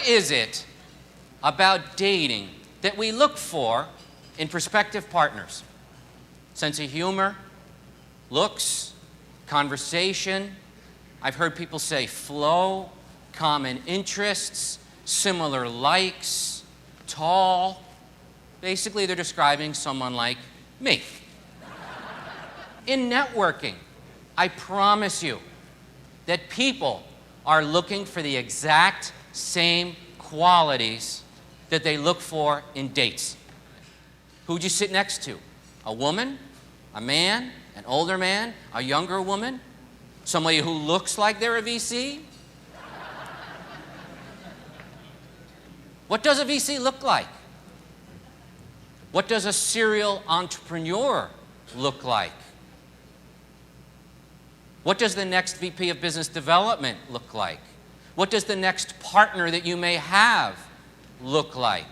What is it about dating that we look for in prospective partners? Sense of humor, looks, conversation. I've heard people say flow, common interests, similar likes, tall. Basically, they're describing someone like me. In networking, I promise you that people are looking for the exact same qualities that they look for in dates. Who would you sit next to? A woman? A man? An older man? A younger woman? Somebody who looks like they're a VC? What does a VC look like? What does a serial entrepreneur look like? What does the next VP of Business Development look like? What does the next partner that you may have look like?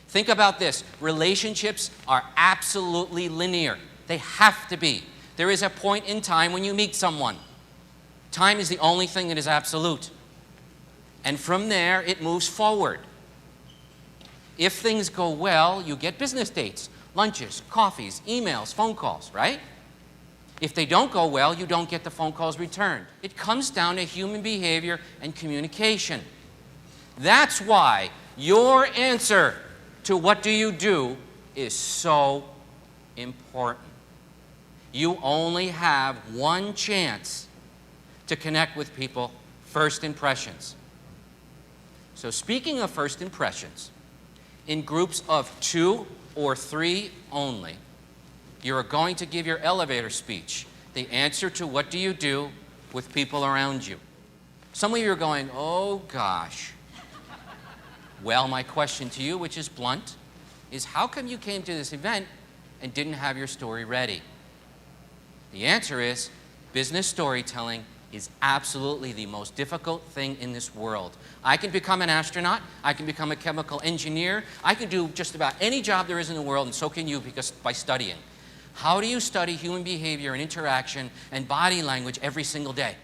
Think about this. Relationships are absolutely linear. They have to be. There is a point in time when you meet someone. Time is the only thing that is absolute. And from there, it moves forward. If things go well, you get business dates, lunches, coffees, emails, phone calls, right? If they don't go well, you don't get the phone calls returned. It comes down to human behavior and communication. That's why your answer to what do you do is so important. You only have one chance to connect with people, first impressions. So speaking of first impressions, in groups of 2 or 3 only, you are going to give your elevator speech, the answer to what do you do with people around you. Some of you are going, oh gosh. Well, my question to you, which is blunt, is how come you came to this event and didn't have your story ready? The answer is business storytelling is absolutely the most difficult thing in this world. I can become an astronaut, I can become a chemical engineer, I can do just about any job there is in the world, and so can you because by studying. How do you study human behavior and interaction and body language every single day?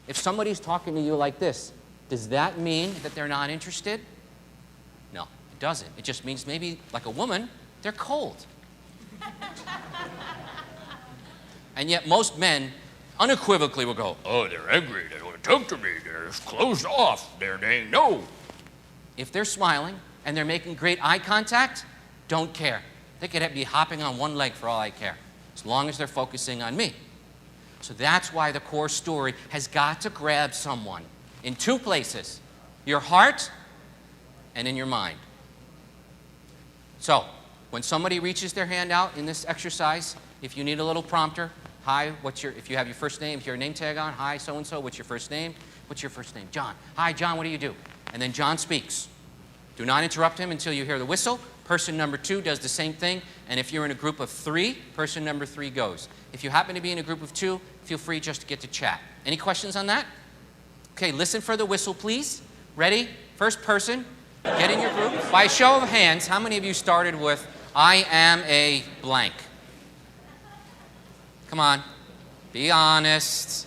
If somebody's talking to you like this, does that mean that they're not interested? No, it doesn't. It just means maybe, like a woman, they're cold. And yet most men unequivocally will go, oh, they're angry, they don't want to talk to me, they're closed off, they're saying no. If they're smiling and they're making great eye contact, don't care. They could be hopping on one leg for all I care, as long as they're focusing on me. So that's why the core story has got to grab someone in 2 places, your heart and in your mind. So when somebody reaches their hand out in this exercise, if you need a little prompter, hi, if you have your first name, if your name tag on, hi, so-and-so, what's your first name? What's your first name? John. Hi, John, what do you do? And then John speaks. Do not interrupt him until you hear the whistle. Person number 2 does the same thing. And if you're in a group of 3, person number 3 goes. If you happen to be in a group of 2, feel free just to get to chat. Any questions on that? Okay, listen for the whistle, please. Ready? First person, get in your group. By a show of hands, how many of you started with, I am a blank? Come on, be honest.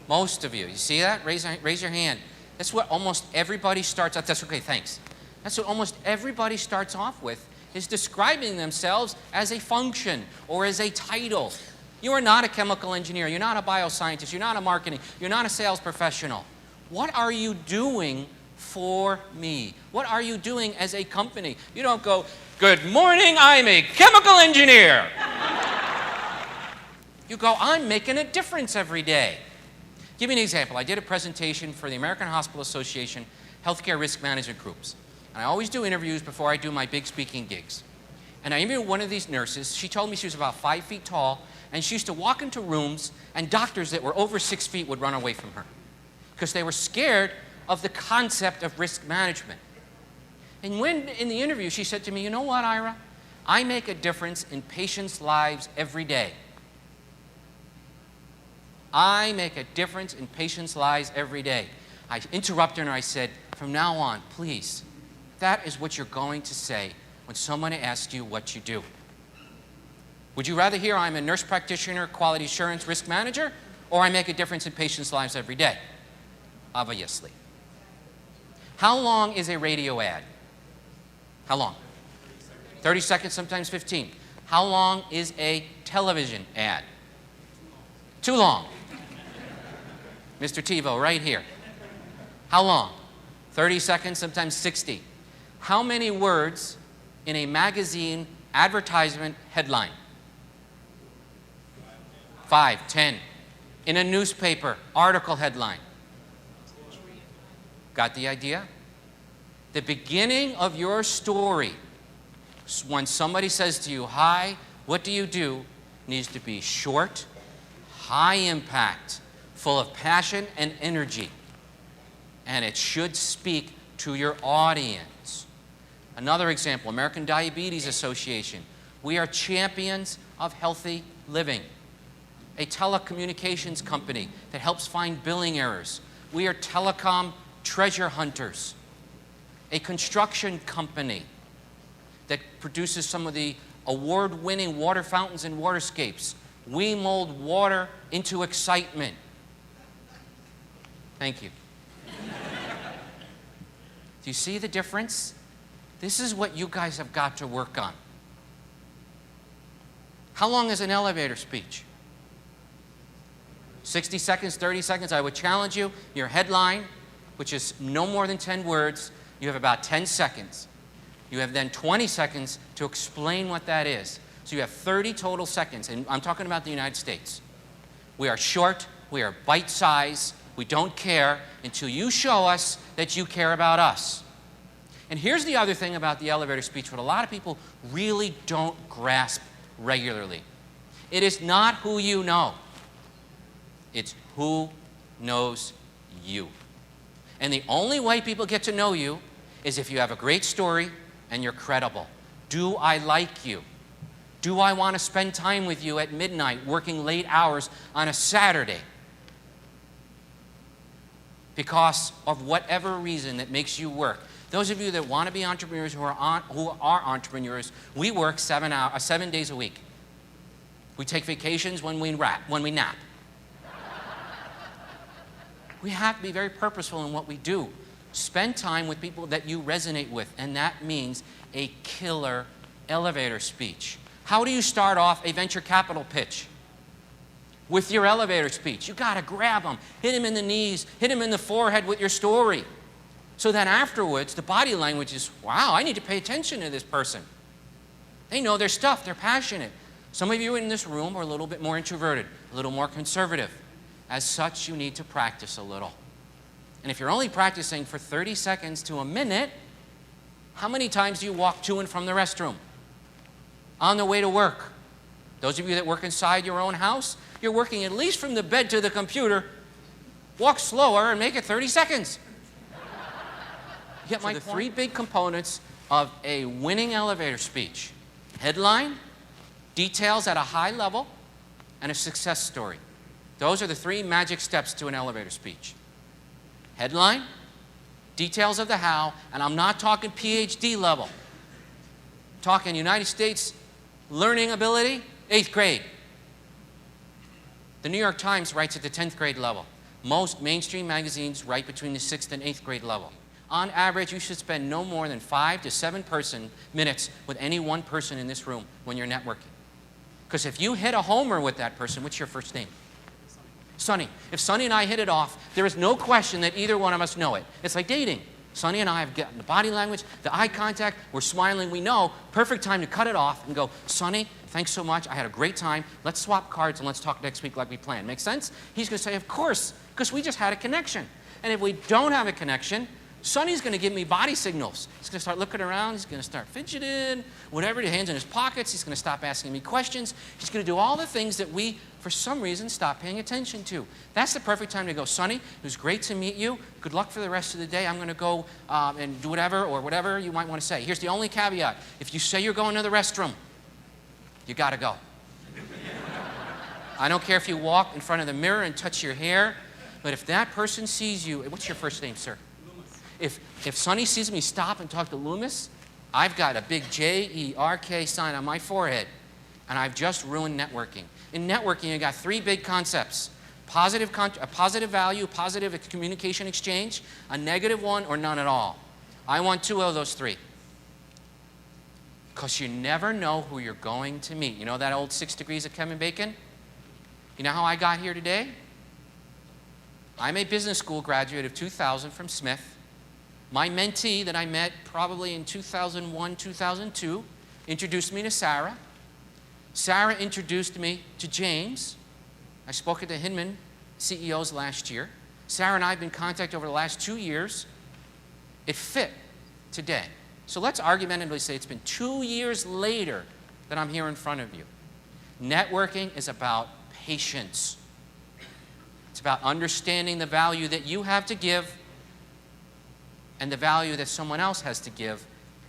Most of you. You see that? Raise your hand. That's what almost everybody starts off. That's okay, thanks. That's what almost everybody starts off with, is describing themselves as a function or as a title. You are not a chemical engineer. You're not a bioscientist. You're not a marketing. You're not a sales professional. What are you doing for me? What are you doing as a company? You don't go, good morning, I'm a chemical engineer. You go, I'm making a difference every day. Give me an example. I did a presentation for the American Hospital Association Healthcare Risk Management Groups. And I always do interviews before I do my big speaking gigs. And I interviewed one of these nurses. She told me she was about 5 feet tall, and she used to walk into rooms, and doctors that were over 6 feet would run away from her because they were scared of the concept of risk management. And when in the interview, she said to me, you know what, Ira? I make a difference in patients' lives every day. I make a difference in patients' lives every day. I interrupted her and I said, from now on, please, that is what you're going to say when someone asks you what you do. Would you rather hear I'm a nurse practitioner, quality assurance, risk manager, or I make a difference in patients' lives every day? Obviously. How long is a radio ad? How long? 30 seconds, sometimes 15. How long is a television ad? Too long. Mr. TiVo, right here. How long? 30 seconds, sometimes 60. How many words in a magazine advertisement headline? 5, 10. In a newspaper article headline? Got the idea? The beginning of your story, when somebody says to you, "Hi, what do you do?" needs to be short, high impact, full of passion and energy. And it should speak to your audience. Another example, American Diabetes Association. We are champions of healthy living. A telecommunications company that helps find billing errors. We are telecom treasure hunters. A construction company that produces some of the award-winning water fountains and waterscapes. We mold water into excitement. Thank you. Do you see the difference? This is what you guys have got to work on. How long is an elevator speech? 60 seconds, 30 seconds. I would challenge you, your headline, which is no more than 10 words, you have about 10 seconds. You have then 20 seconds to explain what that is. So you have 30 total seconds, and I'm talking about the United States. We are short, we are bite-sized, we don't care until you show us that you care about us. And here's the other thing about the elevator speech, what a lot of people really don't grasp regularly. It is not who you know. It's who knows you. And the only way people get to know you is if you have a great story and you're credible. Do I like you? Do I want to spend time with you at midnight working late hours on a Saturday? Because of whatever reason that makes you work. Those of you that want to be entrepreneurs who are entrepreneurs, we work 7 days a week. We take vacations when we nap. We have to be very purposeful in what we do. Spend time with people that you resonate with, and that means a killer elevator speech. How do you start off a venture capital pitch? With your elevator speech. You got to grab them, hit them in the knees, hit them in the forehead with your story. So then afterwards, the body language is, wow, I need to pay attention to this person. They know their stuff, they're passionate. Some of you in this room are a little bit more introverted, a little more conservative. As such, you need to practice a little. And if you're only practicing for 30 seconds to a minute, how many times do you walk to and from the restroom? On the way to work. Those of you that work inside your own house, you're working at least from the bed to the computer. Walk slower and make it 30 seconds. You get my point? The three big components of a winning elevator speech. Headline, details at a high level, and a success story. Those are the three magic steps to an elevator speech. Headline, details of the how, and I'm not talking PhD level. I'm talking United States learning ability, 8th grade. The New York Times writes at the 10th grade level. Most mainstream magazines write between the 6th and 8th grade level. On average, you should spend no more than 5 to 7 minutes with any one person in this room when you're networking. Because if you hit a homer with that person, what's your first name? Sonny. If Sonny and I hit it off, there is no question that either one of us know it. It's like dating. Sonny and I have gotten the body language, the eye contact, we're smiling, we know, perfect time to cut it off and go, Sonny, thanks so much, I had a great time, let's swap cards and let's talk next week like we planned. Make sense? He's going to say, of course, because we just had a connection. And if we don't have a connection, Sonny's going to give me body signals. He's going to start looking around. He's going to start fidgeting, whatever, the hands in his pockets. He's going to stop asking me questions. He's going to do all the things that we, for some reason, stop paying attention to. That's the perfect time to go, Sonny, it was great to meet you. Good luck for the rest of the day. I'm going to go and do whatever or whatever you might want to say. Here's the only caveat. If you say you're going to the restroom, you got to go. I don't care if you walk in front of the mirror and touch your hair, but if that person sees you, what's your first name, sir? If Sonny sees me stop and talk to Loomis, I've got a big J-E-R-K sign on my forehead, and I've just ruined networking. In networking, you got three big concepts. A positive value, positive communication exchange, a negative one, or none at all. I want 2 of those 3. Because you never know who you're going to meet. You know that old 6 degrees of Kevin Bacon? You know how I got here today? I'm a business school graduate of 2000 from Smith. My mentee that I met probably in 2001, 2002, introduced me to Sarah. Sarah introduced me to James. I spoke at the Hinman CEOs last year. Sarah and I have been in contact over the last 2 years. It fit today. So let's argumentatively say it's been 2 years later that I'm here in front of you. Networking is about patience. It's about understanding the value that you have to give and the value that someone else has to give.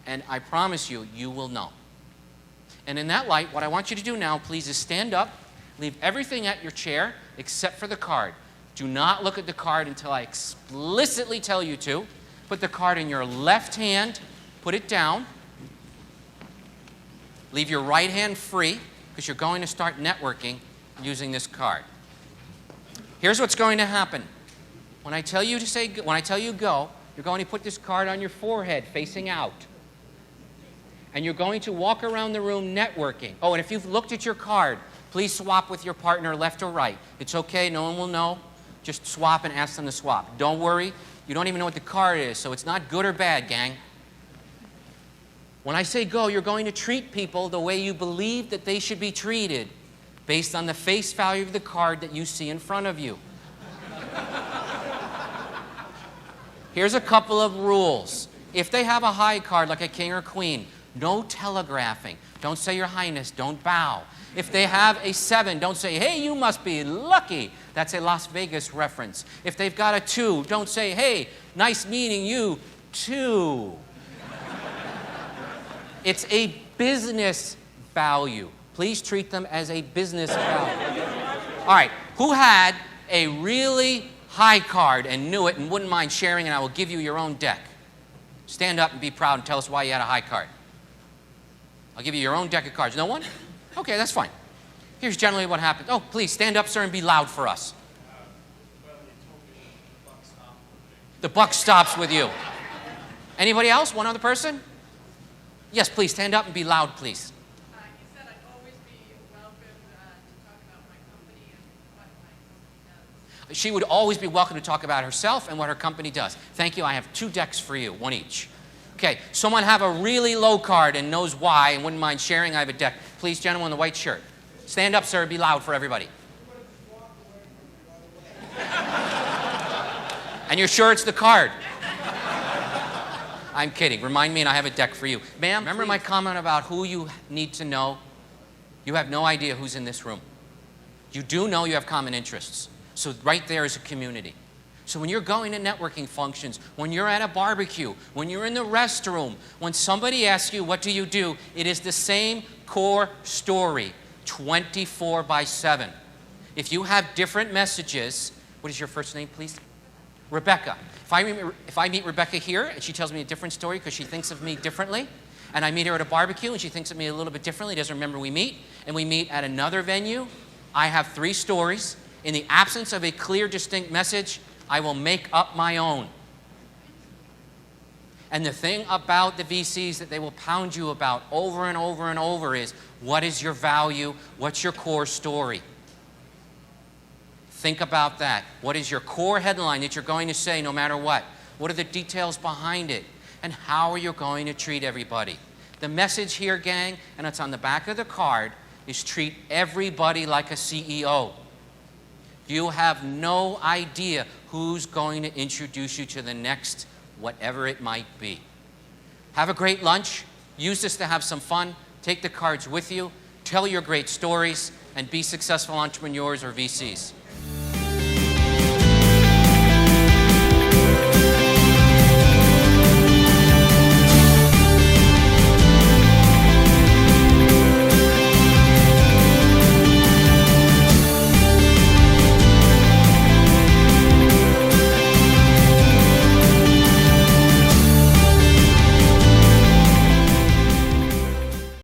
And I promise you, you will know. And in that light, what I want you to do now, please, is stand up, leave everything at your chair except for the card. Do not look at the card until I explicitly tell you to. Put the card in your left hand, put it down. Leave your right hand free because you're going to start networking using this card. Here's what's going to happen. When I tell you go, you're going to put this card on your forehead facing out. And you're going to walk around the room networking. Oh, and if you've looked at your card, please swap with your partner left or right. It's okay, no one will know. Just swap and ask them to swap. Don't worry, you don't even know what the card is, so it's not good or bad, gang. When I say go, you're going to treat people the way you believe that they should be treated, based on the face value of the card that you see in front of you. Here's a couple of rules. If they have a high card like a king or queen, no telegraphing. Don't say, Your Highness, don't bow. If they have a 7, don't say, hey, you must be lucky. That's a Las Vegas reference. If they've got a 2, don't say, hey, nice meeting you, too. It's a business value. Please treat them as a business value. All right, who had a really high card and knew it and wouldn't mind sharing, and I will give you your own deck? Stand up and be proud and tell us why you had a high card. I'll give you your own deck of cards. No one? Okay, that's fine. Here's generally what happens. Oh, please stand up, sir, and be loud for us. The buck stops with you. Anybody else? One other person? Yes, please stand up and be loud, please. You said I'd always be welcome to talk about my company and what my company does. She would always be welcome to talk about herself and what her company does. Thank you. I have 2 decks for you, 1 each. Okay, someone have a really low card and knows why and wouldn't mind sharing. I have a deck. Please, gentleman in the white shirt. Stand up, sir. Be loud for everybody. And you're sure it's the card? I'm kidding. Remind me and I have a deck for you. Ma'am, remember my comment about who you need to know? You have no idea who's in this room. You do know you have common interests. So right there is a community. So when you're going to networking functions, when you're at a barbecue, when you're in the restroom, when somebody asks you, what do you do? It is the same core story, 24/7. If you have different messages, what is your first name, please? Rebecca. If I meet Rebecca here and she tells me a different story because she thinks of me differently, and I meet her at a barbecue and she thinks of me a little bit differently, doesn't remember we meet, and we meet at another venue, I have 3 stories. In the absence of a clear, distinct message, I will make up my own. And the thing about the VCs that they will pound you about over and over and over is, what is your value? What's your core story? Think about that. What is your core headline that you're going to say no matter what? What are the details behind it? And how are you going to treat everybody? The message here, gang, and it's on the back of the card, is treat everybody like a CEO. You have no idea who's going to introduce you to the next whatever it might be. Have a great lunch. Use this to have some fun. Take the cards with you. Tell your great stories and be successful entrepreneurs or VCs.